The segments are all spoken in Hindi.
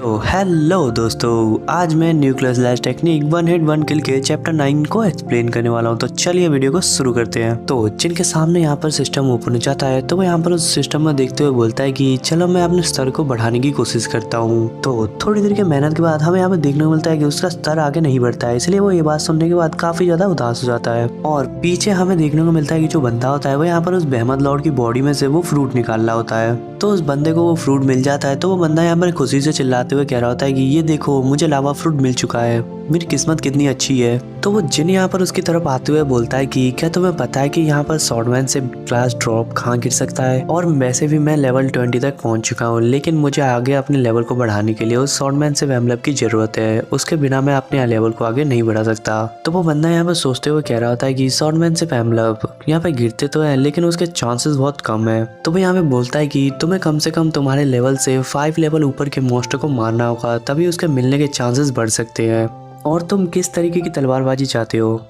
तो हेलो दोस्तों, आज मैं nuclear slash technique one hit one kill के चैप्टर 9 को एक्सप्लेन करने वाला हूँ। तो चलिए वीडियो को शुरू करते हैं। तो जिनके सामने यहाँ पर सिस्टम ओपन हो जाता है तो वो यहाँ पर उस सिस्टम में देखते हुए बोलता है कि चलो मैं अपने स्तर को बढ़ाने की कोशिश करता हूँ। तो थोड़ी देर की मेहनत के बाद हमें यहाँ पर देखने को मिलता है कि उसका स्तर आगे नहीं बढ़ता है, इसलिए वो ये बात सुनने के बाद काफी ज्यादा उदास हो जाता है। और पीछे हमें देखने को मिलता है कि जो बंदा होता है वो यहाँ पर उस बेहमद लॉर्ड की बॉडी में से वो फ्रूट निकाल रहा होता है। तो उस बंदे को वो फ्रूट मिल जाता है तो वो बंदा यहाँ पर खुशी से चिल्लाते हुए कह रहा होता है कि ये देखो, मुझे लावा फ्रूट मिल चुका है, मेरी किस्मत कितनी अच्छी है। तो वो जिन यहाँ पर उसकी तरफ आते हुए बोलता है कि क्या तुम्हें पता है कि यहाँ पर स्वॉर्डमैन से ग्लास ड्रॉप कहाँ गिर सकता है, और वैसे भी मैं लेवल 20 तक पहुंच चुका हूँ, लेकिन मुझे आगे अपने लेवल को बढ़ाने के लिए उस स्वॉर्डमैन से वेमलब की जरूरत है, उसके बिना मैं अपने लेवल को आगे नहीं बढ़ा सकता। तो वो बंदा यहाँ पर सोचते हुए कह रहा होता है कि स्वॉर्डमैन से वेमलब यहाँ पे गिरते तो है लेकिन उसके चांसेस बहुत कम है। तो वो यहाँ पे बोलता है कि तुम्हें कम से कम तुम्हारे लेवल से 5 लेवल ऊपर के मॉन्स्टर को मारना होगा, तभी उसके मिलने के चांसेस बढ़ सकते हैं। और तुम किस तरीके की तलवारबाजी चाहते हो?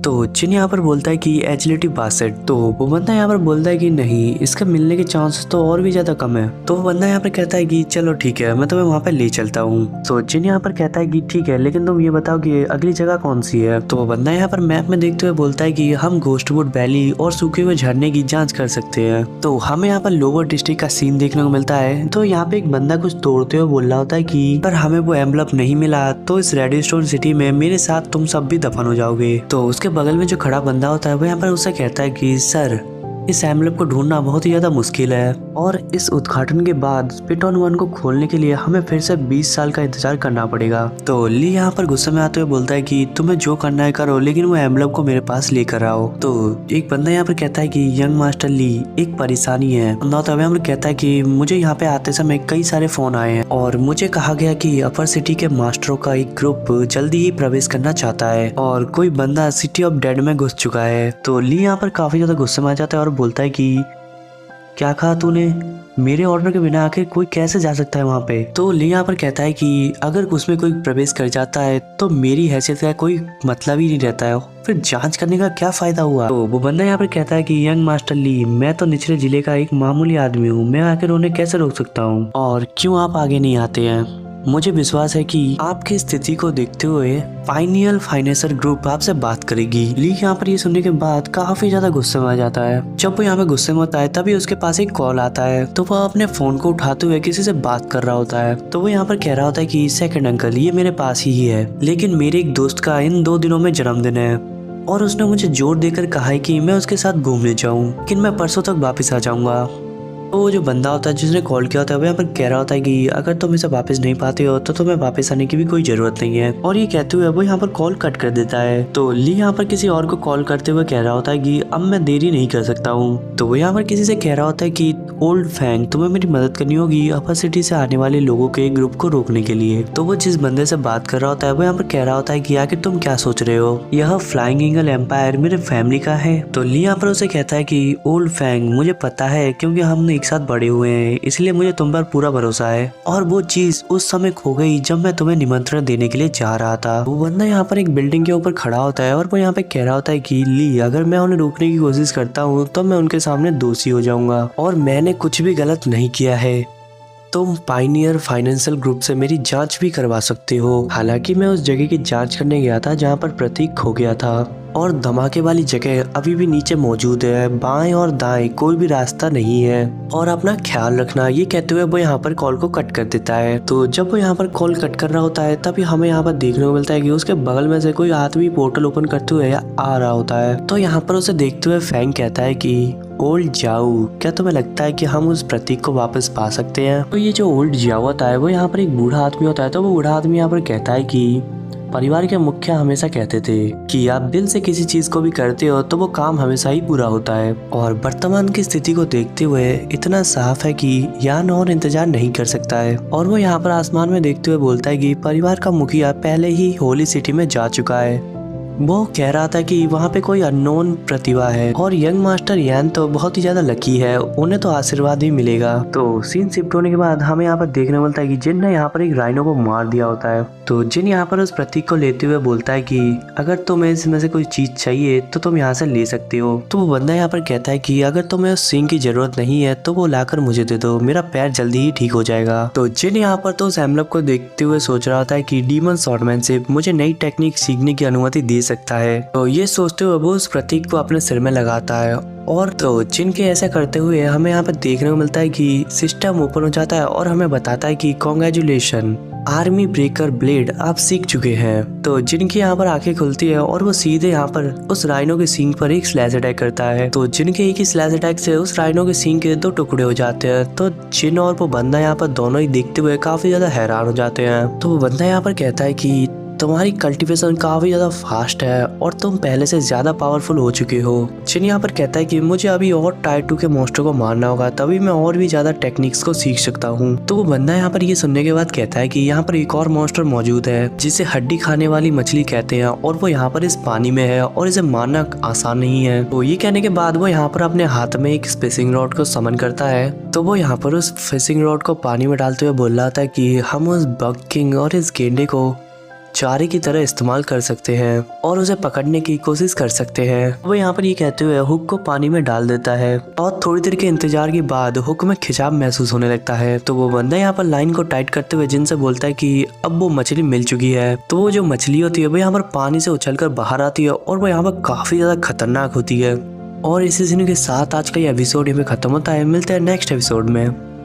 तो जिन यहाँ पर बोलता है कि एजिलिटी 62। तो वो बंदा यहाँ पर बोलता है कि नहीं, इसके मिलने के चांसेस तो और भी ज्यादा कम है। तो वो बंदा यहाँ पर कहता है कि चलो ठीक है, मैं तुम्हें वहाँ पे ले चलता हूँ। तो जिन यहाँ पर कहता है कि ठीक है, लेकिन तुम ये बताओ कि अगली जगह कौन सी है। तो वो बंदा यहाँ पर मैप में देखते हुए बोलता है कि हम घोस्टवुड वैली और सूखे हुए झरने की जाँच कर सकते हैं। तो हमें यहाँ पर लोअर डिस्ट्रिक्ट का सीन देखने को मिलता है। तो यहाँ पे एक बंदा कुछ तोड़ते हुए बोल रहा होता है कि पर हमें वो एम्बलम नहीं मिला तो इस रेडस्टोन सिटी में मेरे साथ तुम सब भी दफन हो जाओगे। तो उसके बगल में जो खड़ा बंदा होता है वो यहाँ पर उससे कहता है कि सर, इस एम्बलम को ढूंढना बहुत ही ज्यादा मुश्किल है, और इस उद्घाटन के बाद स्पिट ऑन वन को खोलने के लिए हमें फिर से 20 साल का इंतजार करना पड़ेगा। तो ली यहाँ पर गुस्से में आते हुए बोलता है कि तुम्हें जो करना है करो, लेकिन वो एम्बलम को मेरे पास लेकर आओ। तो एक बंदा यहाँ पर कहता है कि यंग मास्टर ली, एक परेशानी है। बंदा होता है कहता है कि मुझे यहाँ पे आते समय कई सारे फोन आए हैं और मुझे कहा गया कि अपर सिटी के मास्टरों का एक ग्रुप जल्दी ही प्रवेश करना चाहता है और कोई बंदा सिटी ऑफ डेड में घुस चुका है। तो ली यहाँ पर काफी ज्यादा गुस्से में आ जाता है और बोलता है कि क्या कहा तूने, मेरे ऑर्डर के बिना आखिर कोई कैसे जा सकता है वहाँ पे। तो ली यहाँ पर कहता है कि अगर उसमें कोई प्रवेश कर जाता है तो मेरी हैसियत का कोई मतलब ही नहीं रहता है, फिर जांच करने का क्या फायदा हुआ। तो वो बंदा यहाँ पर कहता है कि यंग मास्टर ली, मैं तो निचले जिले का एक मामूली आदमी हूँ, मैं आखिर उन्हें कैसे रोक सकता हूँ, और क्यों आप आगे नहीं आते हैं। मुझे विश्वास है कि आपकी स्थिति को देखते हुए पाइनियल फाइनेंसर ग्रुप आपसे बात करेगी। ली यहाँ पर ये सुनने के बाद काफी ज्यादा गुस्से में आ जाता है। जब वो यहाँ पे गुस्से में होता है तभी उसके पास एक कॉल आता है। तो वो अपने फोन को उठाते हुए किसी से बात कर रहा होता है। तो वो यहाँ पर कह रहा होता है कि सेकंड अंकल, ये मेरे पास ही है, लेकिन मेरे एक दोस्त का इन 2 दिनों में जन्मदिन है और उसने मुझे जोर देकर कहा है कि मैं उसके साथ घूमने जाऊँ, लेकिन मैं परसों तक वापस आ जाऊंगा। तो वो जो बंदा होता है जिसने कॉल किया होता है वो यहाँ पर कह रहा होता है कि अगर तुम इसे वापस नहीं पाते हो तो तुम्हें वापस आने की भी कोई जरूरत नहीं है, और ये कहते हुए वो यहाँ पर कॉल कट कर देता है। तो ली यहाँ पर किसी और को कॉल करते हुए कह रहा होता है कि अब मैं देरी नहीं कर सकता हूँ। तो वो यहाँ पर किसी से कह रहा होता है कि ओल्ड फैंग, तुम्हें मेरी मदद करनी होगी अपर सिटी से आने वाले लोगों के ग्रुप को रोकने के लिए। तो वो जिस बंदे से बात कर रहा होता है वो यहाँ पर कह रहा होता है कि आखिर तुम क्या सोच रहे हो, यह फ्लाइंग ईगल एम्पायर मेरे फैमिली का है। तो ली यहाँ पर उसे कहता है कि ओल्ड फैंग, मुझे पता है क्योंकि हम एक साथ बड़े हुए हैं, इसलिए मुझे तुम पर पूरा भरोसा है, और वो चीज उस समय खो गई जब मैं तुम्हें निमंत्रण देने के लिए जा रहा था। वो बंदा यहाँ पर एक बिल्डिंग के ऊपर खड़ा होता है और वो यहाँ पे कह रहा होता है कि ली, अगर मैं उन्हें रोकने की कोशिश करता हूँ तो मैं उनके सामने दोषी हो जाऊंगा, और मैंने कुछ भी गलत नहीं किया है। तुम पाइनियर फाइनेंशियल ग्रुप से मेरी जांच भी करवा सकते हो। हालांकि मैं उस जगह की जांच करने गया था जहां पर प्रतीक खो गया था, और धमाके वाली जगह अभी भी नीचे मौजूद है, बाएं और दाएं कोई भी रास्ता नहीं है, और अपना ख्याल रखना। ये कहते हुए वो यहाँ पर कॉल को कट कर देता है। तो जब वो यहाँ पर कॉल कट कर रहा होता है तभी हमें यहाँ पर देखने को मिलता है कि उसके बगल में से कोई आदमी पोर्टल ओपन करते हुए आ रहा होता है। तो यहाँ पर उसे देखते हुए फैंग कहता है कि ओल्ड जाऊ, क्या तुम्हें लगता है कि हम उस प्रतीक को वापस पा सकते हैं। तो ये जो ओल्ड जाऊ होता है वो यहाँ पर एक बूढ़ा आदमी होता है। तो वो बूढ़ा आदमी यहाँ पर कहता है कि परिवार के मुखिया हमेशा कहते थे कि आप दिल से किसी चीज को भी करते हो तो वो काम हमेशा ही पूरा होता है, और वर्तमान की स्थिति को देखते हुए इतना साफ है कि यान और इंतजार नहीं कर सकता है। और वो यहाँ पर आसमान में देखते हुए बोलता है कि परिवार का मुखिया पहले ही होली सिटी में जा चुका है, वो कह रहा था कि वहाँ पे कोई अननोन प्रतिभा है और यंग मास्टर यान तो बहुत ही ज्यादा लकी है, उन्हें तो आशीर्वाद भी मिलेगा। तो सीन शिफ्ट होने के बाद हमें यहाँ पर देखने मिलता है कि जिन ने यहाँ पर एक राइनो को मार दिया होता है। तो जिन यहाँ पर उस प्रतीक को लेते हुए बोलता है कि अगर तुम्हें इसमें से कोई चीज चाहिए तो तुम यहाँ से ले सकते हो। तो वो बंदा यहाँ पर कहता है कि अगर तुम्हें उस सिंह की जरूरत नहीं है तो वो लाकर मुझे दे दो, मेरा पैर जल्दी ही ठीक हो जाएगा। तो जिन यहाँ पर तो उस एमलेट को देखते हुए सोच रहा था कि डीमन स्वॉर्डमैनशिप मुझे नई टेक्निक सीखने की अनुमति दे सकता है। तो ये सोचते हुए वो उस प्रतीक को अपने सिर में लगाता है और तो जिन के ऐसा करते हुए हमें यहाँ पर देखने को मिलता है कि सिस्टम ओपन हो जाता है और हमें बताता है कि कॉन्ग्रेचुलेशन आर्मी ब्रेकर ब्लेड आप सीख चुके हैं। तो जिनकी यहाँ पर आंखें खुलती है और वो सीधे यहाँ पर उस राइनो के सींग पर एक स्लैश अटैक करता है। तो जिनके एक ही स्लैश अटैक से उस राइनो के सींग के 2 टुकड़े हो जाते हैं। तो जिन और वो बंदा यहाँ पर दोनों ही देखते हुए काफी ज्यादा हैरान हो जाते हैं। तो वो बंदा यहाँ पर कहता है कि तुम्हारी कल्टीवेशन काफी ज्यादा फास्ट है और तुम पहले से ज्यादा पावरफुल हो चुके हो। जिन यहाँ पर कहता है कि मुझे अभी और टायर 2 के मॉन्स्टर को मारना होगा, तभी मैं और भी ज्यादा टेक्निक्स को सीख सकता हूँ। तो वो बंदा यहाँ पर ये सुनने के बाद कहता है कि यहाँ पर एक और मॉन्स्टर मौजूद है जिसे हड्डी खाने वाली मछली कहते हैं और वो यहाँ पर इस पानी में है और इसे मारना आसान नहीं है। तो ये कहने के बाद वो यहाँ पर अपने हाथ में एक फिशिंग रॉड को समन करता है। तो वो यहाँ पर उस फिशिंग रॉड को पानी में डालते हुए बोल रहा था कि हम उस बग किंग और इस गेंडे को चारे की तरह इस्तेमाल कर सकते हैं और उसे पकड़ने की कोशिश कर सकते हैं। वो यहाँ पर ये कहते हुए हुक को पानी में डाल देता है और थोड़ी देर के इंतजार के बाद हुक में खिंचाव महसूस होने लगता है। तो वो बंदा यहाँ पर लाइन को टाइट करते हुए जिनसे बोलता है कि अब वो मछली मिल चुकी है। तो वो जो मछली होती है वो यहाँ पर पानी से उछलकर बाहर आती है और वो यहाँ पर काफी ज्यादा खतरनाक होती है। और इसी सीन के साथ आज का ये एपिसोड यहाँ पे खत्म होता है। मिलते हैं नेक्स्ट एपिसोड में।